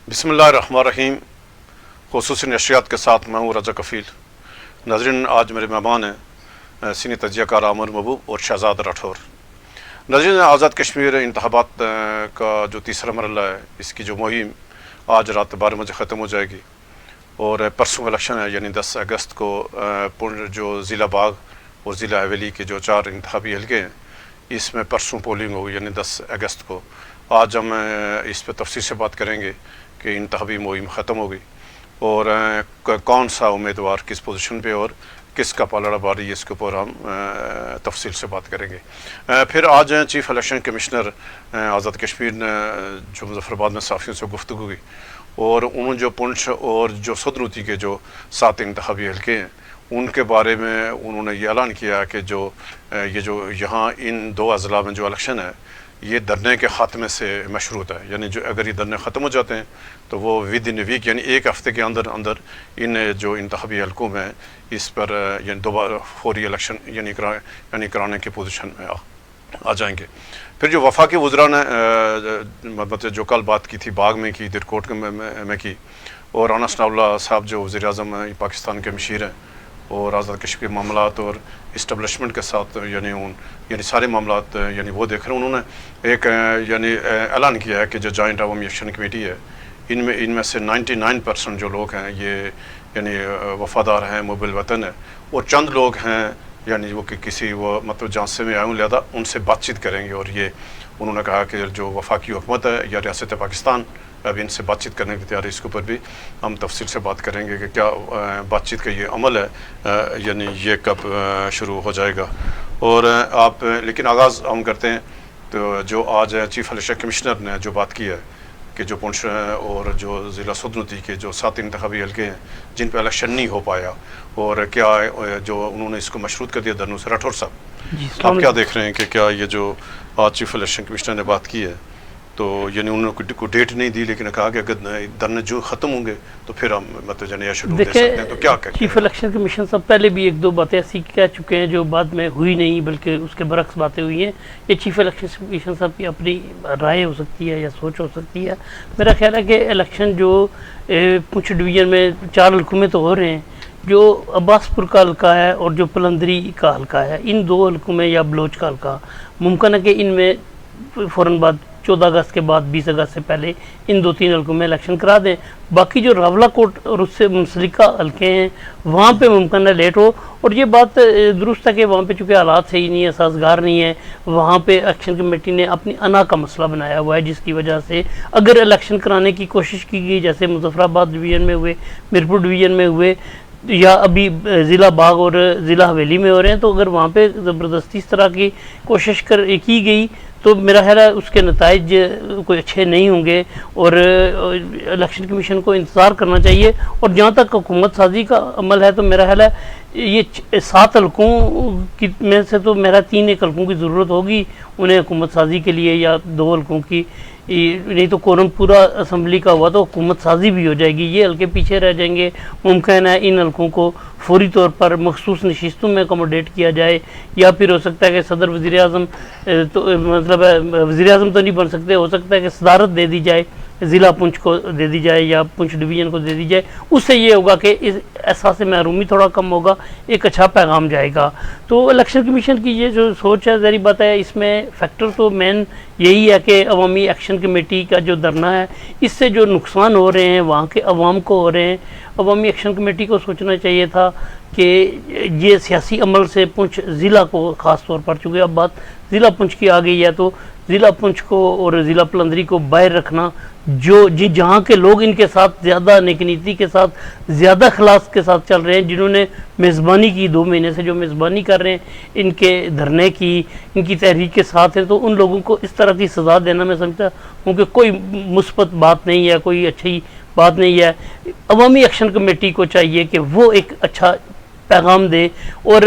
बिस्मिल्लाहिर्रहमानिर्रहीम। ख़ुसूसी नशरियात के साथ मैं हूँ रज़ा कफ़ील। नाज़रीन, आज मेरे मेहमान हैं सीनियर तजियाकार आमिर महबूब और शहजाद राठौर। नाज़रीन, आज़ाद कश्मीर इंतखाबात का जो तीसरा मरहला है, इसकी जो मुहिम आज रात 12 बजे ख़त्म हो जाएगी और परसों इलेक्शन है, यानी 10 अगस्त को जो ज़िला बाग और ज़िला हवेली के जो 4 इंतखाबी हल्के हैं, इसमें परसों पोलिंग होगी, यानी 10 अगस्त को। आज हम इस पर तफसील से बात करेंगे कि इंतखाबी मुहिम ख़त्म हो गई और कौन सा उम्मीदवार किस पोजीशन पे और किसका पलड़ा भारी है, इसके ऊपर हम तफसील से बात करेंगे। फिर आज chief election commissioner Azad Kashmir ने जो मुजफ्फराबाद में सहाफ़ियों से गुफ्तगू की और उन्होंने जो पुंछ और जो सदरूती के जो 7 इंतखाबी हल्के हैं, उनके बारे में उन्होंने ये ऐलान किया कि ये जो यहाँ इन 2 अज़ला में जो इलेक्शन है, ये धरने के ख़ात्मे से मशरूत है। यानी जो अगर ये धरने ख़त्म हो जाते हैं तो वो विद इन वीक, यानी एक हफ़्ते के अंदर अंदर इन जो इंतखाबी हल्कों में इस पर यानी दोबारा फौरी इलेक्शन यानी कराने की पोजीशन में आ जाएंगे। फिर जो वफाकी वज़रा ने मतलब जो कल बात की थी बाग में की, दिरकोट में की, और राना सनाउल्लाह साहब जो वज़ीर आज़म पाकिस्तान के मशीर हैं और आज़ाद कश्मीर मामलात और इस्टबलिशमेंट के साथ यानी सारे मामलात यानी वो देख रहे हैं। उन्होंने एक यानी ऐलान किया है कि जो जॉइंट अवामी एक्शन कमेटी है, इनमें से 99% जो लोग हैं ये यानी वफ़ादार हैं, मुबिल वतन है, और चंद लोग हैं यानी वो कि किसी वो मतलब झांसे में आए लिहाजा उनसे बातचीत करेंगे। और ये उन्होंने कहा कि जो वफाकी हुकूमत है या रियासत पाकिस्तान अभी इनसे बातचीत करने की तैयारी है। इसके ऊपर भी हम तफसील से बात करेंगे कि क्या बातचीत का ये अमल है, यानी ये कब शुरू हो जाएगा। और लेकिन आगाज़ हम करते हैं तो जो आज चीफ इलेक्शन कमिश्नर ने जो बात की है कि जो पुंछ और जो ज़िला सदनती के जो 7 इंतखाबी हल्के हैं जिन पर इलेक्शन नहीं हो पाया, और क्या जो उन्होंने इसको मशरूत कर दिया धरनों से। राठौर साहब, आप क्या देख रहे हैं कि क्या ये जो आज चीफ इलेक्शन कमिश्नर ने बात की है, तो यानी उन्होंने कोई डेट नहीं दी, लेकिन कहा कि अगर धरने जो ख़त्म होंगे तो फिर हम मतलब जन शेड्यूल दे सकते हैं, तो क्या कहें? चीफ इलेक्शन कमीशन साहब पहले भी 1-2 बातें ऐसी कह चुके हैं जो बाद में हुई नहीं, बल्कि उसके बरक्स बातें हुई हैं। ये चीफ इलेक्शन कमीशन साहब की अपनी राय हो सकती है या सोच हो सकती है। मेरा ख्याल है कि इलेक्शन जो पुंछ डिवीज़न में 4 हल्कों में तो हो रहे हैं, जो अब्बासपुर का हल्का है और जो पलंदरी का हल्का है, इन 2 हल्कों में या बलोच का हल्का, मुमकिन है कि इनमें फ़ौरन बाद 14 अगस्त के बाद 20 अगस्त से पहले इन 2-3 हल्कों में इलेक्शन करा दें। बाकी जो रावलाकोट और उससे मुंसलिका हल्के हैं वहाँ पे मुमकिन है लेट हो। और ये बात दुरुस्त है कि वहाँ पे चूँकि हालात सही नहीं है, साजगार नहीं है, वहाँ पे इलेक्शन कमेटी ने अपनी अना का मसला बनाया हुआ है, जिसकी वजह से अगर इलेक्शन कराने की कोशिश की गई, जैसे मुजफ्फराबाद डिवीज़न में हुए, मीरपुर डिवीज़न में हुए, या अभी ज़िला बाग और ज़िला हवेली में हो रहे हैं, तो अगर वहाँ पे ज़बरदस्ती इस तरह की कोशिश की गई तो मेरा ख्याल है उसके नताइज कोई अच्छे नहीं होंगे और इलेक्शन कमीशन को इंतज़ार करना चाहिए। और जहाँ तक हुकूमत साजी का अमल है तो मेरा ख्याल है ये 7 हल्कों की में से तो मेरा 3 हल्कों की ज़रूरत होगी उन्हें हुकूमत साजी के लिए, या 2 हल्कों की, नहीं तो कोरम पूरा असम्बली का हुआ तो हुकूमत साजी भी हो जाएगी। ये हल्के पीछे रह जाएंगे। मुमकिन है इन हल्कों को फौरी तौर पर मखसूस नशिस्तों में अकोमोडेट किया जाए, या फिर हो सकता है कि सदर वज़ीर आज़म तो मतलब वज़ीर आज़म तो नहीं बन सकते, हो सकता है कि सदारत दे दी जाए, ज़िला पुंछ को दे दी जाए या पुंछ डिवीज़न को दे दी जाए। उससे ये होगा कि इस एहसास महरूमी थोड़ा कम होगा, एक अच्छा पैगाम जाएगा। तो इलेक्शन कमीशन की ये जो सोच है, ज़ाहिर बात है इसमें फैक्टर तो मेन यही है कि अवामी एक्शन कमेटी का जो धरना है, इससे जो नुकसान हो रहे हैं वहाँ के अवाम को हो रहे हैं। अवामी एक्शन कमेटी को सोचना चाहिए था कि ये सियासी अमल से पुंछ ज़िला को ख़ास तौर पर, चूँकि अब बात ज़िला पुंछ की आ गई है, तो ज़िला पुंछ को और ज़िला पलंदरी को बाहर रखना, जो जहाँ के लोग इनके साथ ज़्यादा नेकनीति के साथ, ज़्यादा खलास के साथ चल रहे हैं, जिन्होंने मेज़बानी की 2 महीने से जो मेज़बानी कर रहे हैं इनके धरने की, इनकी तहरीक के साथ हैं, तो उन लोगों को इस तरह की सज़ा देना मैं समझता हूँ कि कोई मुस्बत बात नहीं है, कोई अच्छी बात नहीं है। अवामी एक्शन कमेटी को चाहिए कि वो एक अच्छा पैगाम दे और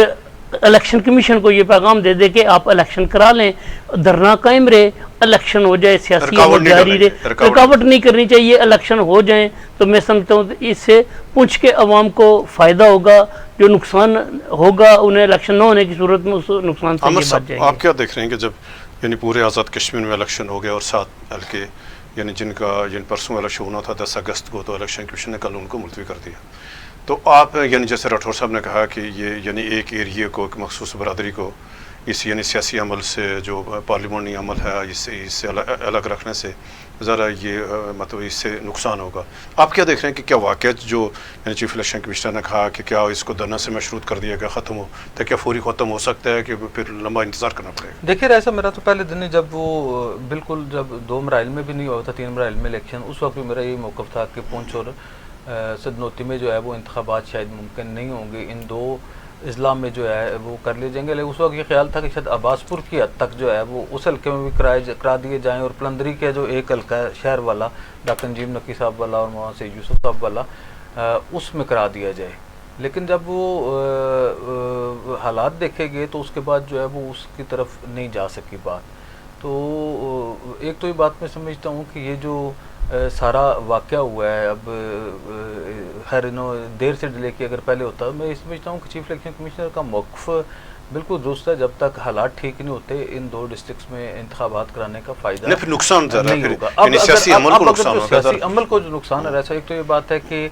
इलेक्शन कमीशन को ये पैगाम दे दे कि आप इलेक्शन करा लें, धरना कायम रहे, इलेक्शन हो जाए, सियासी जारी रहे, रुकावट नहीं करनी चाहिए, इलेक्शन हो जाए। तो मैं समझता हूँ इससे पुंछ के अवाम को फ़ायदा होगा, जो नुकसान होगा उन्हें इलेक्शन न होने की सूरत में उस नुकसान से बच जाएंगे। आप क्या देख रहे हैं कि जब यानी पूरे आज़ाद कश्मीर में इलेक्शन हो गया और 7 हल्के यानी जिन परसों इलेक्शन होना था 10 अगस्त को, तो इलेक्शन कमीशन ने कल उनको मुलतवी कर दिया। तो आप यानी जैसे राठौर साहब ने कहा कि ये यानी एक एरिए को, एक मखसूस बरादरी को इस यानी सियासी अमल से, जो पार्लिमानी अमल है, इससे अलग रखने से ज़रा ये मतलब इससे नुकसान होगा। आप क्या देख रहे हैं कि क्या वाक़ई जो यानी चीफ इलेक्शन कमिश्नर ने कहा कि क्या इसको धरना से मशरूत कर दिया गया, ख़त्म हो, तो क्या फौरी ख़त्म हो सकता है कि फिर लंबा इंतज़ार करना पड़ेगा? देखिए ऐसा मेरा तो पहले दिन ही जब वो बिल्कुल जब 2 मराइल में भी नहीं हुआ था, 3 मराइल में इलेक्शन, उस वक्त भी मेरा यही मौक़िफ़ था कि पुंछ और सदनोती में जो है वो इंतखाबात शायद मुमकिन नहीं होंगे, इन 2 अजला में जो है वो कर लिए जाएंगे। लेकिन उस वक्त ये ख्याल था कि शायद अब्बासपुर की हद तक जो है वो उस हल्के में भी करा दिए जाएँ, और पलंदरी के जो एक हल्का है शहर वाला, डॉक्टर नजीब नकी साहब वाला और वहाँ से यूसुफ साहब वाला, उसमें करा दिया जाए। लेकिन जब वो हालात देखे गए तो उसके बाद जो है वो उसकी तरफ नहीं जा सकी बात। तो एक तो ये बात मैं समझता हूँ कि ये जो सारा वाक़या हुआ है, अब खैर देर से डिले की अगर पहले होता, मैं समझता हूँ कि चीफ इलेक्शन कमिश्नर का मौक़िफ़ बिल्कुल दुरुस्त है। जब तक हालात ठीक नहीं होते इन 2 डिस्ट्रिक्ट्स में इंतखाबात कराने का फ़ायदा फिर नुकसान नहीं होगा। अब सियासी अमल को नुकसान होगा। सियासी अमल को जो नुकसान है, ऐसा एक तो ये बात है कि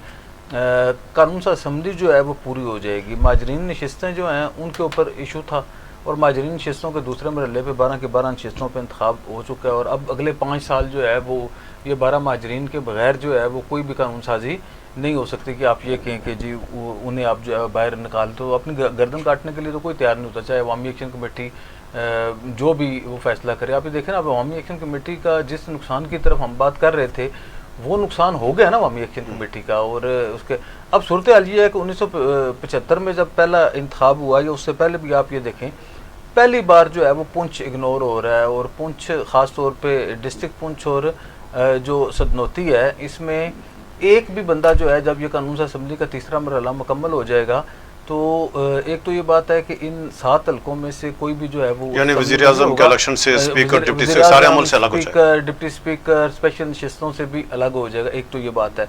कानून सा असम्बली जो है वो पूरी हो जाएगी। माजरीन नशिस्तें जो हैं उनके ऊपर इशू था, और माजरीन नशिस्तों के दूसरे मरहले पे 12 के 12 नशिस्तों पर इंतखाब हो चुका है, और अब अगले 5 साल जो है वो ये 12 माजरीन के बगैर जो है वो कोई भी कानून साजी नहीं हो सकती कि आप ये कहें कि जी उन्हें आप जो है बाहर निकाल दो। अपनी गर्दन काटने के लिए तो कोई तैयार नहीं होता, चाहे अवामी एक्शन कमेटी जो भी वो फैसला करे। आप ये देखें ना, अब अवामी एक्शन कमेटी का जिस नुकसान की तरफ हम बात कर रहे थे वो नुकसान हो गया ना अवामी एक्शन कमेटी का। और उसके अब सूरत हाल ये है कि 1975 में जब पहला इंतखाब हुआ, या उससे पहले भी आप ये देखें, पहली बार जो है वो पुंछ इग्नोर हो रहा है, और पुंछ ख़ास तौर पे डिस्ट्रिक्ट पुंछ और जो सदनोती है, इसमें एक भी बंदा जो है, जब ये कानून असम्बली का तीसरा मरहला मुकम्मल हो जाएगा तो एक तो ये बात है कि इन 7 हल्कों में से कोई भी जो है वो यानी वज़ीर-ए-आज़म के इलेक्शन से स्पीकर, डिप्टी स्पीकर सारे अमल से अलग हो जाएगा, स्पीकर, डिप्टी स्पीकर, स्पेशल नशिस्तों से भी अलग हो जाएगा। एक तो ये बात है।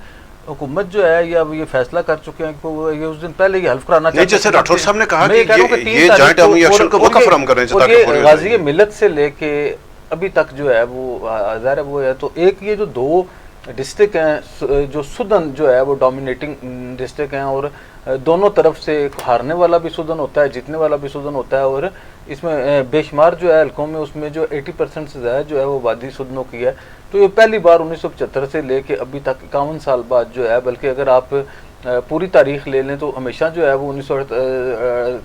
हुकूमत जो है ये अब ये फैसला कर चुके हैं कि ये उस दिन पहले ये हल्फ कराना चाहिए। जैसे राठौर साहब ने कहा कि ये जॉइंट अवामी एक्शन को मौका फराहम कर रहे हैं, ताकि गाज़ी मिलत से लेके अभी तक जो है वो ज़ाहिर है वो है। तो एक ये जो 2 डिस्ट्रिक्ट हैं जो सुदन जो है वो डोमिनेटिंग डिस्ट्रिक्ट हैं, और दोनों तरफ से हारने वाला भी सुदन होता है, जीतने वाला भी सुदन होता है, और इसमें बेशुमार जो है हल्कों में उसमें जो 80% से ज़्यादा जो है वो वादी सुदनों की है। तो ये पहली बार 1975 से लेके अभी तक 51 साल बाद जो है, बल्कि अगर आप पूरी तारीख ले लें तो हमेशा जो है वो 1900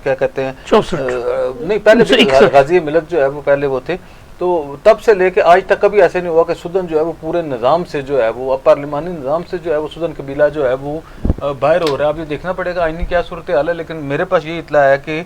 क्या कहते हैं 64 नहीं पहले गाज़ी मिलत जो है वो पहले वो थे। तो तब से लेके आज तक कभी ऐसे नहीं हुआ कि सुदन जो है वो पूरे निज़ाम से जो है वो पार्लिमानी निज़ाम से जो है वो सुदन कबीला जो है वो बाहर हो रहा है। अब ये देखना पड़ेगा आईनी क्या सूरत हाल है, लेकिन मेरे पास ये इतला है कि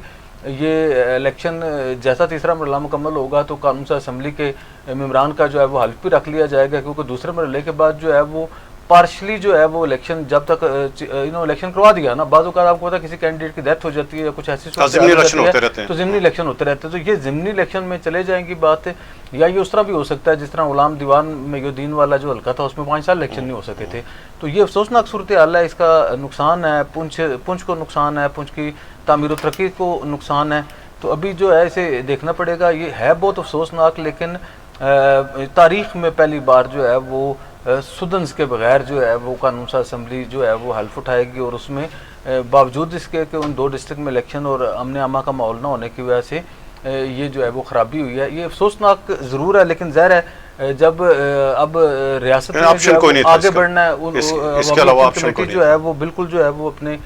ये इलेक्शन जैसा तीसरा मरहला मुकम्मल होगा तो कानून असम्बली के मेम्बरान का जो है वो हल्फ भी रख लिया जाएगा, क्योंकि दूसरे मरहले के बाद जो है वो पार्शली जो है वो इलेक्शन जब तक इलेक्शन करवा दिया ना, बाज़ औक़ात आपको पता है किसी कैंडिडेट की डेथ हो जाती है या कुछ ऐसी तो ज़िमनी इलेक्शन होते रहते हैं। तो ये ज़िमनी इलेक्शन में चले जाएंगी बात, या ये उस तरह भी हो सकता है जिस तरह गुलाम दीवान में यो दीन वाला जो हल्का था उसमें 5 साल इलेक्शन नहीं हो सके थे। तो ये अफसोसनाक सूरत हाल है, इसका नुकसान है पुंछ को नुकसान है, पुंछ की तामीर व तरक्की को नुकसान है। तो अभी जो है इसे देखना पड़ेगा। ये है बहुत अफसोसनाक, लेकिन तारीख़ में पहली बार जो है वो सुदन्स के बगैर जो है वो कानून असम्बली जो है वो हल्फ उठाएगी, और उसमें बावजूद इसके कि उन 2 डिस्ट्रिक्ट में इलेक्शन और अमन अमा का माहौल ना होने की वजह से ये जो है वो ख़राबी हुई है। ये अफसोसनाक ज़रूर है, लेकिन ज़ाहिर है जब अब रियासत में आगे बढ़ना है, इसके अलावा कमेटी जो है वो बिल्कुल जो है वो अपने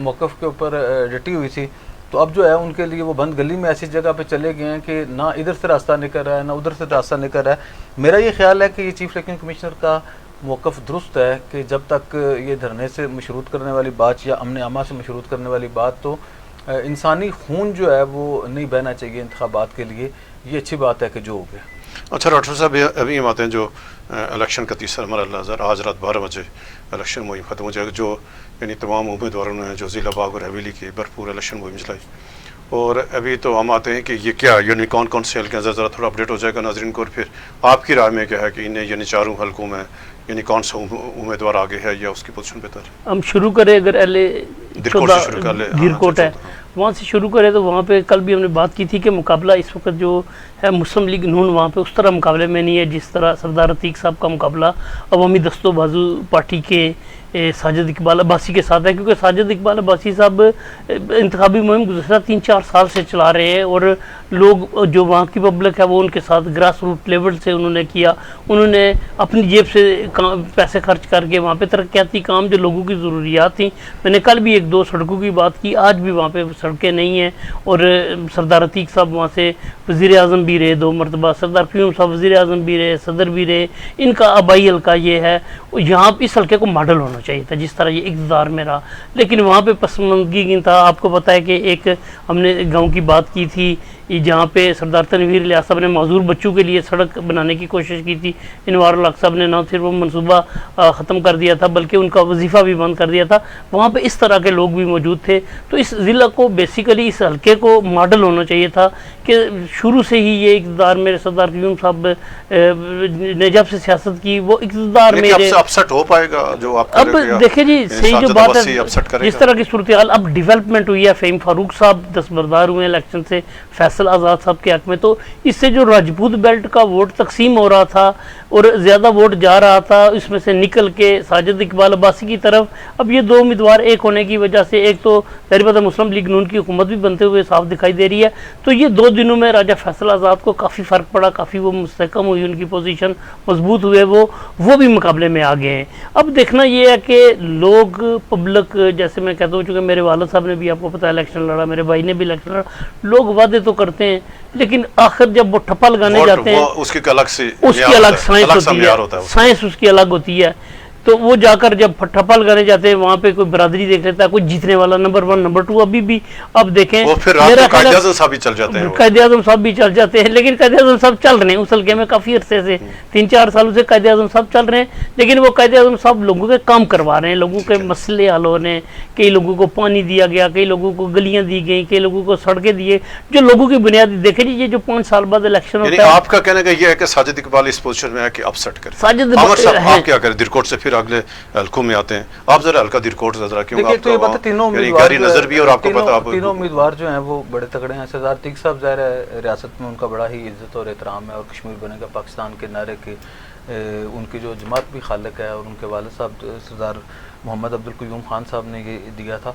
मौक़िफ़ के ऊपर डटी हुई थी। तो अब जो है उनके लिए वो बंद गली में ऐसी जगह पे चले गए हैं कि ना इधर से रास्ता निकल रहा है ना उधर से रास्ता निकल रहा है। मेरा ये ख्याल है कि ये चीफ इलेक्शन कमिश्नर का मौक़िफ़ दुरुस्त है कि जब तक ये धरने से मशरूत करने वाली बात या अमन अमा से मशरूत करने वाली बात, तो इंसानी खून जो है वो नहीं बहना चाहिए इंतखाबात के लिए। ये अच्छी बात है कि जो हो गया। अच्छा राठौर साहब, अभी हम आते हैं जो इलेक्शन का तीसरा मरहला आज रात 12 बजे इलेक्शन मुहिम ख़त्म हो जाएगा, जो यानी तमाम उम्मीदवारों ने जो ज़िला बाग और हवेली की भरपूर इलेक्शन मुहिम चलाई। और अभी तो हम आते हैं कि ये क्या यानी कौन कौन से हल्के ज़रा थोड़ा अपडेट हो जाएगा नाज़रीन को, और फिर आपकी राय में क्या है कि इन्हें यानी 4 हल्कों में यानी कौन सा उम्मीदवार आगे है या उसकी पोजीशन बेहतर है? हम शुरू करें, अगर गिरकोट है वहाँ से शुरू करें तो वहाँ पे कल भी हमने बात की थी कि मुकाबला इस वक्त जो है मुस्लिम लीग नून वहाँ पे उस तरह मुकाबले में नहीं है जिस तरह सरदार अतीक साहब का मुकाबला अवामी दस्तों बाजू पार्टी के साजिद इकबाल अब्बासी के साथ है, क्योंकि साजिद इकबाल अब्बासी साहब इंतखाबी मुहिम गुज़श्ता 3-4 साल से चला रहे हैं और लोग जो वहाँ की पब्लिक है वो उनके साथ ग्रास रूट लेवल से उन्होंने किया। उन्होंने अपनी जेब से पैसे खर्च करके वहाँ पे तरक्याती काम जो लोगों की ज़रूरियात थी, मैंने कल भी 1-2 सड़कों की बात की, आज भी वहाँ पे सड़कें नहीं हैं। और सरदार अतीक साहब वहाँ से वज़ीर आज़म भी रहे 2 मरतबा, सरदार क़यूम साहब वज़ीर आज़म भी रहे, सदर भी रहे। इनका आबाई हल्का ये है, यहाँ इस हल्के को मॉडल होना चाहिए था जिस तरह ये इक़्तिदार में रहा, लेकिन वहाँ पे पसंदगी था। आपको पता है कि एक हमने गांव की बात की थी जहाँ पे सरदार तनवीर इलियास साहब ने माजूर बच्चों के लिए सड़क बनाने की कोशिश की थी। इनवार उल हक साहब ने न सिर्फ वो मनसूबा ख़त्म कर दिया था बल्कि उनका वजीफ़ा भी बंद कर दिया था। वहाँ पे इस तरह के लोग भी मौजूद थे। तो इस ज़िला को बेसिकली इस हल्के को मॉडल होना चाहिए था कि शुरू से ही ये इक़्तिदार मेरे सरदार क़यूम साहब ने जब से सियासत की वो इक़्तिदार मेरे अपसेट हो पाएगा जो आप अब देखिए जी सही जो बात है जिस तरह की सूरत हाल अब डेवलपमेंट हुई है। फ़हीम फारूक साहब दस्तबरदार हुए इलेक्शन से फैसल आज़ाद साहब के हक में, तो इससे जो राजपूत बेल्ट का वोट तकसीम हो रहा था और ज़्यादा वोट जा रहा था इसमें से निकल के साजिद इकबाल अब्बासी की तरफ। अब ये 2 उम्मीदवार एक होने की वजह से एक तो जाहिर बात है मुस्लिम लीग नून की हुकूमत भी बनते हुए साफ दिखाई दे रही है। तो ये 2 दिनों में राजा फैसल आज़ाद को काफ़ी फ़र्क पड़ा, काफ़ी वो मुस्तहकम हुई, उनकी पोजीशन मजबूत हुए, वो भी मुकाबले में आ गए हैं। अब देखना ये है कि लोग पब्लिक जैसे मैं कहता हूँ, चूँकि मेरे वालिद साहब ने भी आपको पता है इलेक्शन लड़ा, मेरे भाई ने भी इलेक्शन लड़ा, लोग वादे तो करते हैं लेकिन आखिर जब वो ठप्पा लगाने जाते हैं उसकी अलग साइंस होती है, साइंस उसकी अलग होती है। तो वो जाकर जब ठप्पा लगाने जाते हैं वहाँ पे कोई बरादरी देख लेता है, कोई जीतने वाला नंबर 1 नंबर 2 अभी भी अब देखें वो फिर कायदे-ए-आज़म साहब भी चल जाते हैं, कायदे-ए-आज़म साहब भी चल जाते हैं, लेकिन कायदे-ए-आज़म साहब चल रहे हैं उस हल्के में काफ़ी अरसे से 3-4 सालों से कायदे-ए-आज़म साहब चल रहे हैं। लेकिन वो कायदे-ए-आज़म साहब लोगों के काम करवा रहे हैं, लोगों के मसले हल हो रहे हैं। कई लोगों को पानी दिया गया, कई लोगों को गलियाँ दी गई, कई लोगों को सड़कें दिए, जो लोगों की बुनियादी देखे जी। ये जो 5 साल बाद इलेक्शन होता है, आपका कहने का ये है कि साजिद इकबाल इस पोजीशन में है कि अपसेट करे। साजिद आप क्या करें दिरकोट से फिर अगले हल्कों में आते हैं, आप जरा हल्का दिरकोट जरा क्यों तीनों उम्मीदवार जो हैं वो बड़े तगड़े हैं। सरदार अतीक साहब ज़ाहिर है रियासत में उनका बड़ा ही इज्जत और एहतराम है और कश्मीर बनेगा पाकिस्तान के नारे के उनकी जो जमात भी खालिक है और उनके वालिद साहब सरदार मोहम्मद अब्दुल क़य्यूम खान साहब ने ये दिया था।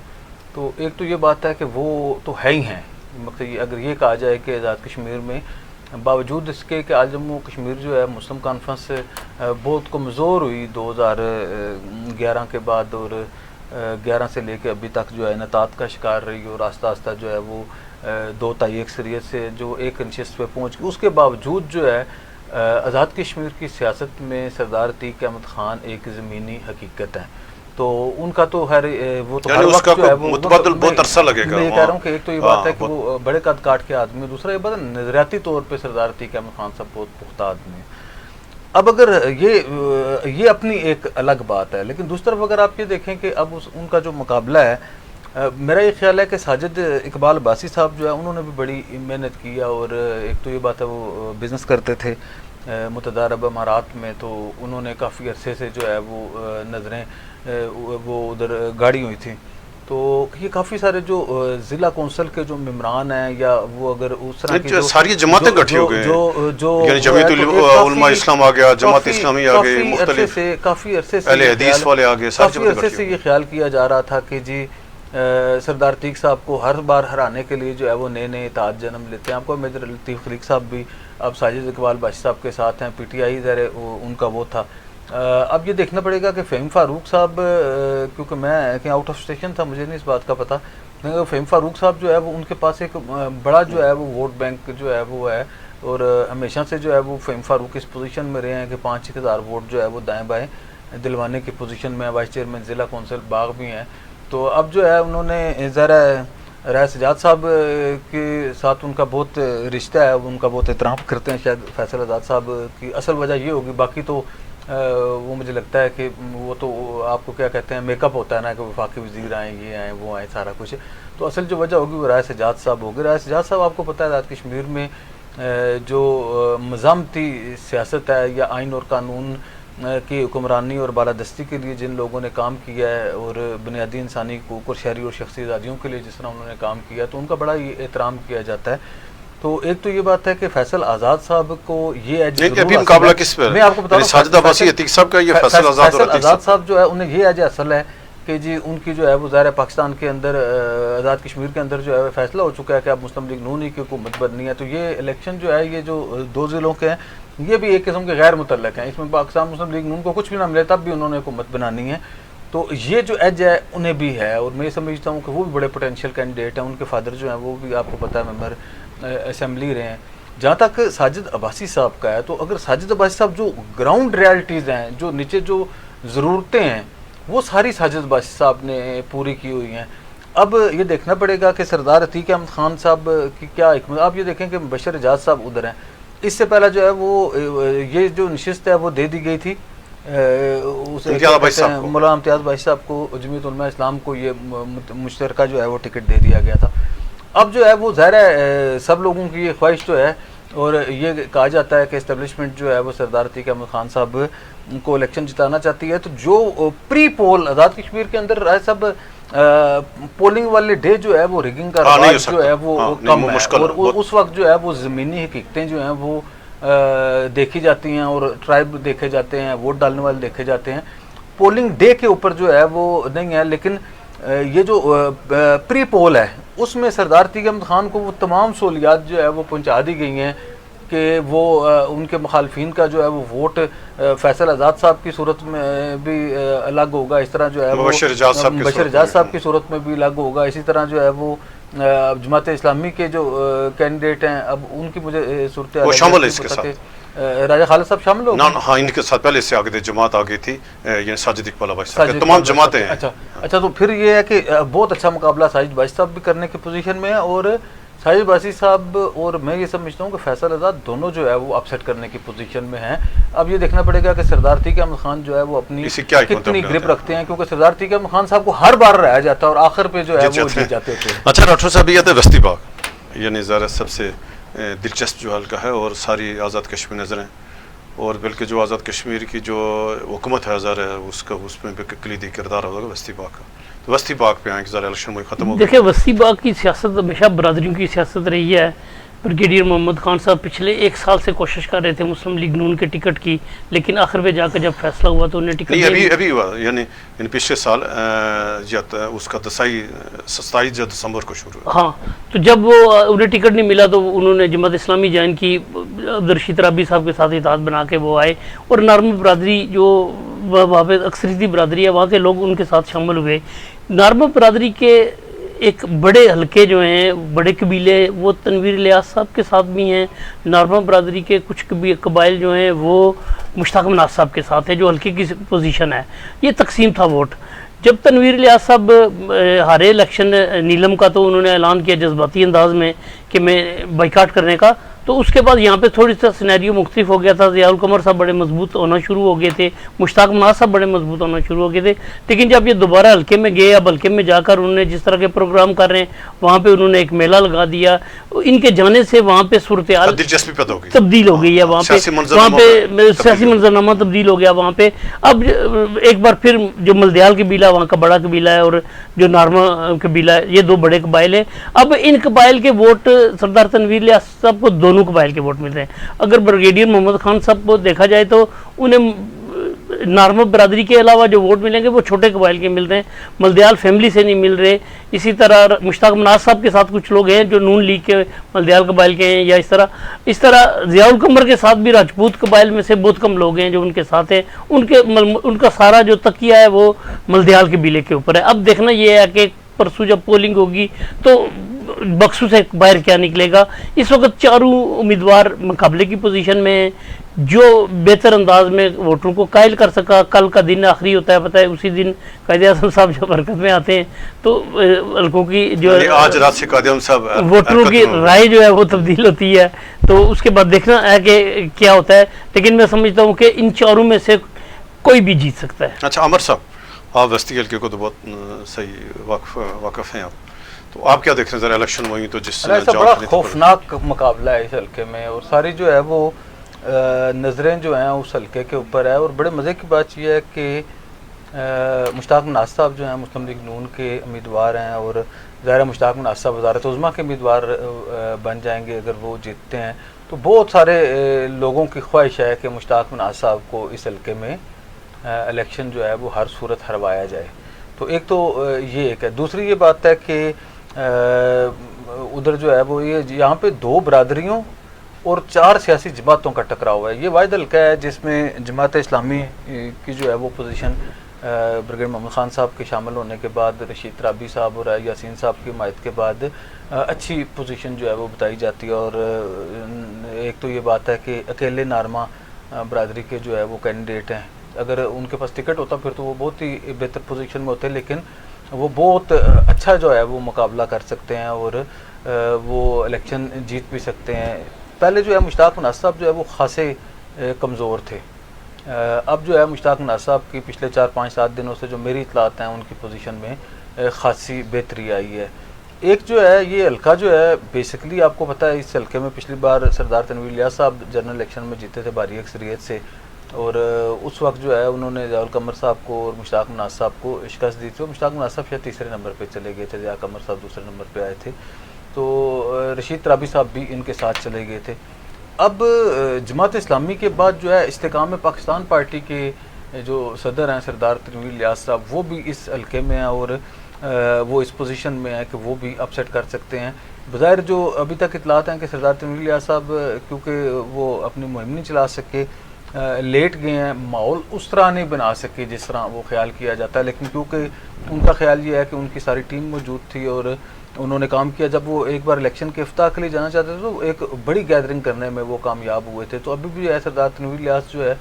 तो एक तो ये बात है कि वो तो है ही हैं, मतलब अगर ये कहा जाए कि आज़ाद कश्मीर में बावजूद इसके कि आज जम्मू कश्मीर जो है मुस्लिम कॉन्फ्रेंस से बहुत कमज़ोर हुई 2011 के बाद और 11 से लेके अभी तक जो है नतात का शिकार रही और आस्ता आस्ता जो है वो 2-1 अक्सरियत से जो एक नशिस्त पे पहुँच गई। उसके बावजूद जो है आज़ाद कश्मीर की सियासत में सरदार अतीक अहमद ख़ान एक ज़मीनी हकीकत है। तो उनका तो हर वो तो हर वक्त जो है वो बहुत अरसा लगेगा। मैं कह रहा हूँ कि एक तो ये बात है कि वो बड़े कद काट के आदमी, दूसरा ये बात है नजरियाती तौर पे सरदार अतीक अहमद ख़ान साहब बहुत पुख्ता आदमी है। अब अगर ये अपनी एक अलग बात है, लेकिन दूसरी तरफ अगर आप ये देखें कि अब उनका जो मुकाबला है, मेरा ये ख्याल है कि साजिद इकबाल अब्बासी साहब जो है उन्होंने भी बड़ी मेहनत की है और एक तो ये बात है वो बिज़नेस करते थे मुतहदा अरब अमारात में, तो उन्होंने काफ़ी अरसे से जो है वो नज़रें वो उधर गाड़ी हुई थी। तो ये काफ़ी सारे जो ज़िला कौंसल के जो मेम्बरान हैं या वो अगर उस तरह की सारी जमातें इकट्ठी हो गई, जो यानी जमीयत उलमा इस्लाम आ गया, जमात इस्लामी आ गई, मुख्तलिफ काफ़ी अरसे से अहले हदीस वाले आ गए, काफ़ी अरसे से ये ख्याल किया जा रहा था कि जी सरदार अतीक साहब को हर बार हराने के लिए जो है वो नए नए इताद जन्म लेते हैं। आपको मेजर लतीफ़ खलीक साहब भी अब साजिद इकबाल अब्बासी साहब के साथ हैं, PTI ज़रा उनका वो था। अब ये देखना पड़ेगा कि फ़हीम फारूक साहब, क्योंकि मैं कहीं आउट ऑफ स्टेशन था मुझे नहीं इस बात का पता, फ़हीम फारूक साहब जो है वो उनके पास एक बड़ा जो है वो वोट बैंक जो है वो है और हमेशा से जो है वो फ़हीम फारूक इस पोजीशन में रहे हैं कि 5-6 हज़ार वोट जो है वो दाएँ बाएँ दिलवाने की पोजीशन में। वाइस चेयरमैन ज़िला कौंसिल बाग भी हैं। तो अब जो है उन्होंने ज़रा राय सजाद साहब के साथ उनका बहुत रिश्ता है, उनका बहुत एहतराम करते हैं। शायद फैसल आज़ाद साहब की असल वजह ये होगी, बाकी तो वो मुझे लगता है कि वो तो आपको क्या कहते हैं मेकअप होता है ना कि वफाकी वज़ीर आए, ये आए, वो आए, सारा कुछ। तो असल जो वजह होगी वो राय सजाद साहब होगी। राय सजाद साहब आपको पता है आज़ाद कश्मीर में जो मज़ामती सियासत है या आइन और कानून की हुक्मरानी और बालादस्ती के लिए जिन लोगों ने काम किया है और बुनियादी इंसानी हकूक़ और शहरी और शख्सी आज़ादियों के लिए जिस तरह उन्होंने काम किया, तो उनका बड़ा ही एहतराम किया जाता है। तो एक तो ये बात है कि फैसल आज़ाद साहब को ये एज अभी मुकाबला किस पर? मैं आपको बता रहा हूँ, साजिद अब्बासी अतीक साहब का, ये फैसल आज़ाद साहब जो है उन्हें ये एज असल है कि जी उनकी जो है वो ज़ाहिर है पाकिस्तान के अंदर आज़ाद कश्मीर के अंदर जो है फैसला हो चुका है कि अब मुस्लिम लीग नून ही की हुकूमत बननी है। तो ये इलेक्शन जो है ये जो 2 ज़िलों के हैं ये भी एक किस्म के गैर मुतल्लक हैं, इसमें पाकिस्तान मुस्लिम लीग नून को कुछ भी ना मिले तब भी उन्होंने हुकूमत बनानी है। तो ये जो एज है उन्हें भी है और मैं समझता हूँ कि वो भी बड़े पोटेंशियल कैंडिडेट हैं। उनके फादर जो हैं वो भी आपको पता है मेंबर असम्बली रहे हैं। जहाँ तक साजिद अब्बासी साहब का है, तो अगर साजिद अब्बासी साहब जो ग्राउंड रियलिटीज़ हैं, जो नीचे जो ज़रूरतें हैं, वो सारी साजिद अब्बासी साहब ने पूरी की हुई हैं। अब ये देखना पड़ेगा कि सरदार अतीक अहमद खान साहब की क्या हिकमत। आप ये देखें कि बशर एजाज साहब उधर हैं, इससे पहले जो है वो ये जो नशिस्त है वो दे दी गई थी मौलाना इम्तियाज़ भाई साहब को, जमीयत उलमा इस्लाम को ये मुश्तरका जो है वो टिकट दे दिया गया था। अब जो है वो ज़ाहिर है सब लोगों की ये ख्वाहिश जो है और ये कहा जाता है कि इस्टेब्लिशमेंट जो है वो सरदार अतीक अहमद खान साहब को इलेक्शन जिताना चाहती है। तो जो प्री पोल आज़ाद कश्मीर के अंदर है सब पोलिंग वाले डे जो है वो रिगिंग का रवाज जो है वो कम है और उस वक्त जो है वो ज़मीनी हकीकतें जो हैं वो देखी जाती हैं और ट्राइब देखे जाते हैं, वोट डालने वाले देखे जाते हैं। पोलिंग डे के ऊपर जो है वो नहीं है, लेकिन ये जो प्री पोल है उसमें सरदार अतीक अहमद खान को वो तमाम सहूलियात जो है वो पहुंचा दी गई हैं कि वो उनके मुखालफिन का जो है वो वोट फैसल आज़ाद साहब की सूरत में भी अलग होगा, इस तरह जो है वो बशर एजाज साहब की सूरत में भी अलग होगा। इसी तरह जो है वो जमात इस्लामी के जो कैंडिडेट हैं अब उनकी मुझे सूरत वो शामिल है इसके साथ, राजा खालिद साहब शामिल हो ना? हाँ, इनके साथ पहले से आगे थे, जमात आ गई थी, ये साजिद इकबाल भाई साहब, तमाम जमातें हैं। अच्छा, तो फिर ये है कि बहुत अच्छा मुकाबला साजिद भाई साहब भी करने की पोजीशन में है और साजिद अब्बासी साहब और मैं ये समझता हूँ कि फैसल आज़ाद दोनों जो है वो अपसेट करने की पोजीशन में हैं। अब ये देखना पड़ेगा कि सरदार अतीक अहमद खान जो है वो अपनी कितनी ग्रिप रखते हैं, क्योंकि सरदार अतीक अहमद खान साहब को हर बार रहा जाता है और आखिर पे जो है वो जीत जाते थे। अच्छा डॉक्टर साहब, ये वस्ती बाग यानी ज़रा सबसे दिलचस्प जो हल्का है और सारी आज़ाद कश्मीर नज़रें और बल्कि जो आज़ाद कश्मीर की जो हुकूमत है ज़रा उसका उसमें भी कलीदी किरदार होगा वस्ती बाग का। तो वस्ती बाग पे आएंगे, ज़रा इलेक्शन में ख़त्म हो गया। देखिए, वस्ती बाग की सियासत हमेशा बरादरियों की सियासत रही है। ब्रिगेडियर मोहम्मद खान साहब पिछले 1 साल से कोशिश कर रहे थे मुस्लिम लीग नून के टिकट की, लेकिन आखिर में जाकर जब फैसला हुआ तो उन्हें टिकट अभी हुआ, यानी पिछले साल उसका 27 दिसंबर को शुरू हुआ। हाँ, तो जब वो उन्हें टिकट नहीं मिला तो उन्होंने जमात इस्लामी ज्वाइन की, अब्दुलरशीद रबी साहब के साथ इत्तेहाद बना के वो आए और नॉर्मल बरादरी जो वहाँ पे अक्सरियती बरादरी है वहाँ के लोग उनके साथ शामिल हुए। नॉर्मल बरादरी के एक बड़े हलके जो हैं, बड़े कबीले, वो तनवीर इलियास साहब के साथ भी हैं। नॉर्मल बरादरी के कुछ कबाइल जो हैं वो मुश्ताक मनाज साहब के साथ है, जो हल्के की पोजीशन है। ये तकसीम था वोट। जब तनवीर इलियास साहब हारे इलेक्शन नीलम का, तो उन्होंने ऐलान किया जज्बाती अंदाज में कि मैं बाइकाट करने का, तो उसके बाद यहाँ पे थोड़ी सा सिनेरियो मुख्तलिफ हो गया था। ज़ियाउल कमर साहब बड़े मजबूत होना शुरू हो गए थे, मुश्ताक मनाज साहब बड़े मजबूत होना शुरू हो गए थे। लेकिन जब ये दोबारा हल्के में गए, अब हल्के में जाकर उन्होंने जिस तरह के प्रोग्राम कर रहे हैं, वहाँ पे उन्होंने एक मेला लगा दिया। इनके जाने से वहाँ पे सूरत हाल तब्दील हो गई है, वहाँ पे सियासी मंजरनामा तब्दील हो गया वहाँ पे। अब एक बार फिर जो मलदयाल कबीला वहाँ का बड़ा कबीला है और जो नारमा कबीला है, ये 2 बड़े कबाइल है। अब इन कबाइल के वोट सरदार तनवीर इलियास साहब को दोनों कबाइल के वोट मिल रहे हैं। अगर ब्रिगेडियर मोहम्मद खान साहब को देखा जाए तो उन्हें नॉर्मल बरादरी के अलावा जो वोट मिलेंगे वो छोटे कबाइल के मिल रहे हैं, मलदयाल फैमिली से नहीं मिल रहे। इसी तरह मुश्ताक मनाज साहब के साथ कुछ लोग हैं जो नून लीग के मलदयाल कबाइल के हैं, या इस तरह ज़ियाउल कमर के साथ भी राजपूत कबाइल में से बहुत कम लोग हैं जो उनके साथ हैं। उनका सारा जो तकिया है वो मलदयाल कबीले के ऊपर है। अब देखना ये है कि परसों जब पोलिंग होगी तो बक्सों से बाहर क्या निकलेगा। इस वक्त चारों उम्मीदवार मुकाबले की पोजीशन में, जो बेहतर अंदाज में वोटरों को कायल कर सका। कल का दिन आखिरी होता है, पता है, उसी दिन कायदे-ए-आज़म साहब जब हरकत में आते हैं तो हल्कों की जो आज रात से कायदे-ए-आज़म साहब वोटरों की राय जो है वो तब्दील होती है। तो उसके बाद देखना है कि क्या होता है, लेकिन मैं समझता हूँ कि इन चारों में से कोई भी जीत सकता है। अच्छा अमर साहब, आप वस्ती हल्के को तो बहुत सही वाकफ हैं आप, तो आप क्या देख रहे हैं जरा इलेक्शन वही तो जिस बड़ा खौफनाक मुकाबला है इस हल्के में और सारी जो है वो नज़रें जो हैं उस हल्के के ऊपर है। और बड़े मज़े की बात यह है कि मुश्ताक मनाज साहब जो हैं मुस्लिम लीग नून के उम्मीदवार हैं, और ज़ाहिर है मुश्ताक मनाज साहब वज़ारत उज़्मा के उम्मीदवार बन जाएंगे अगर वो जीतते हैं। तो बहुत सारे लोगों की ख्वाहिश है कि मुश्ताक मनाज साहब को इस हल्के में इलेक्शन जो है वो हर सूरत हरवाया जाए। तो एक तो ये एक है। दूसरी ये बात है कि उधर जो है वो ये यहाँ पे 2 बरादरियों और 4 सियासी जमातों का टकराव है। ये वाहिद हल्का है जिसमें जमात इस्लामी की जो है वो पोजीशन ब्रिगेड मोहम्मद खान साहब के शामिल होने के बाद, रशीद तराबी साहब और यासीन साहब की हिमायत के बाद अच्छी पोजीशन जो है वो बताई जाती है। और एक तो ये बात है कि अकेले नारमा बरादरी के जो है वो कैंडिडेट हैं, अगर उनके पास टिकट होता फिर तो वो बहुत ही बेहतर पोजीशन में होते, लेकिन वो बहुत अच्छा जो है वो मुकाबला कर सकते हैं और वो इलेक्शन जीत भी सकते हैं। पहले जो है मुश्ताक मनाज साहब जो है वो खासे कमज़ोर थे। अब जो है मुश्ताक मनाज साहब की पिछले 4-5-7 दिनों से जो मेरी इतलात हैं उनकी पोजीशन में खासी बेहतरी आई है। एक जो है ये हल्का जो है बेसिकली आपको पता है, इस हल्के में पिछली बार सरदार तनवीर इलियास साहब जनरल इलेक्शन में जीते थे भारी अक्सरियत से, और उस वक्त जो है उन्होंने ज़ियाउल कमर साहब को और मुश्ताक मनाज साहब को शिकस्त दी थी। मुश्ताक मनाज साहब शायद तीसरे नंबर पे चले गए थे, ज़ियाउल कमर साहब दूसरे नंबर पे आए थे, तो रशीद तराबी साहब भी इनके साथ चले गए थे। अब जमात इस्लामी के बाद जो है इस्तेकाम पाकिस्तान पार्टी के जो सदर हैं सरदार तनवीर इलियास साहब, वो भी इस हल्के में हैं और वो इस पोजीशन में है कि वो भी अपसेट कर सकते हैं। बज़ाहिर जो अभी तक इतलात हैं कि सरदार तनवीर इलियास साहब क्योंकि वो अपनी मुहिम नहीं चला सके, लेट गए हैं, माहौल उस तरह नहीं बना सके जिस तरह वो ख्याल किया जाता है, लेकिन क्योंकि उनका ख्याल ये है कि उनकी सारी टीम मौजूद थी और उन्होंने काम किया। जब वो एक बार इलेक्शन के इफ्ताह के लिए जाना चाहते थे तो एक बड़ी गैदरिंग करने में वो कामयाब हुए थे। तो अभी भी है सरदार तनवीर इलियास जो है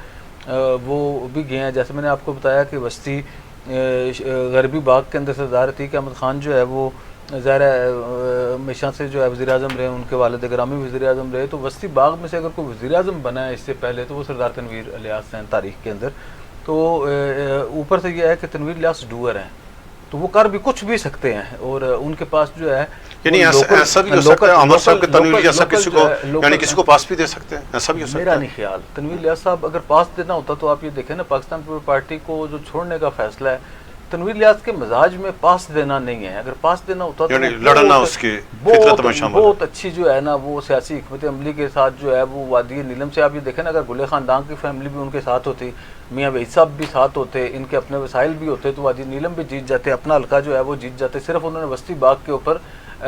वो भी गए हैं। जैसे मैंने आपको बताया कि बस्ती गरबी बाग के अंदर सरदार अतीक अहमद ख़ान जो है वो ज़ाहिर है हमेशा से जो है वज़ीर आज़म रहे, उनके वालिद गिरामी वज़ीर आज़म रहे, तो बस्ती बाग में से अगर कोई वज़ीर आज़म बना है इससे पहले तो वो सरदार तनवीर इलियास हैं तारीख़ के अंदर। तो ऊपर से यह है कि तनवीर इलियास डूअर हैं, तो वो कर भी कुछ भी सकते हैं और उनके पास जो है यानी ऐसा भी हो सकता है अमर साहब के तनवीर इलियास साहब किसी को यानी किसी को पास भी दे सकते हैं, ऐसा भी हो सकता है। मेरा नहीं ख्याल तनवीर इलियास साहब अगर पास देना होता तो आप ये देखें ना, पाकिस्तान पीपल्स पार्टी को जो छोड़ने का फैसला है तनवीर इलियास के मिजाज में पास देना नहीं है। अगर पास देना होता तो लड़ना उसकी फितरत में शामिल बहुत अच्छी जो है ना वो सियासी हिकमत अमली के साथ जो है वो वादी नीलम से आप ये देखें ना, अगर गुले खानदान की फैमिली भी उनके साथ होती, मियाँ वहीद साहब भी साथ होते, इनके अपने वसाइल भी होते, तो वादी नीलम भी जीत जाते, अपना हल्का जो है वो जीत जाते। सिर्फ उन्होंने बस्ती बाग के ऊपर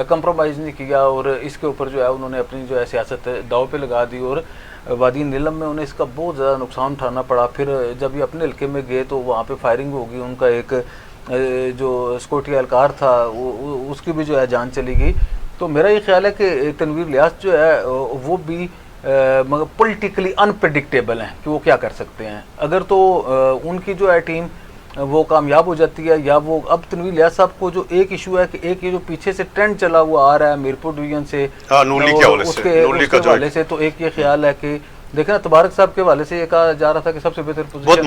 कंप्रोमाइज़ नहीं किया और इसके ऊपर जो है उन्होंने अपनी जो है सियासत दाव पे लगा दी और वादी नीलम में उन्हें इसका बहुत ज़्यादा नुकसान उठाना पड़ा। फिर जब ये अपने हल्के में गए तो वहाँ पे फायरिंग होगी, उनका एक जो सिक्योरिटी एहलकार था उसकी भी जो है जान चली गई। तो मेरा ये ख्याल है कि तनवीर इलियास जो है वो भी मगर पॉलिटिकली अनप्रेडिक्टेबल हैं कि वो क्या कर सकते हैं। अगर तो उनकी जो है टीम वो कामयाब हो जाती है, या वो अब तनवीर इलियास साहब को जो एक इशू है कि एक ये जो पीछे से ट्रेंड चला हुआ आ रहा है मीरपुर डिवीजन से उसके हवाले से, तो एक ये ख्याल है कि देखना तबारक साहब के हवाले से ये कहा जा रहा था कि सबसे बेहतर पोजीशन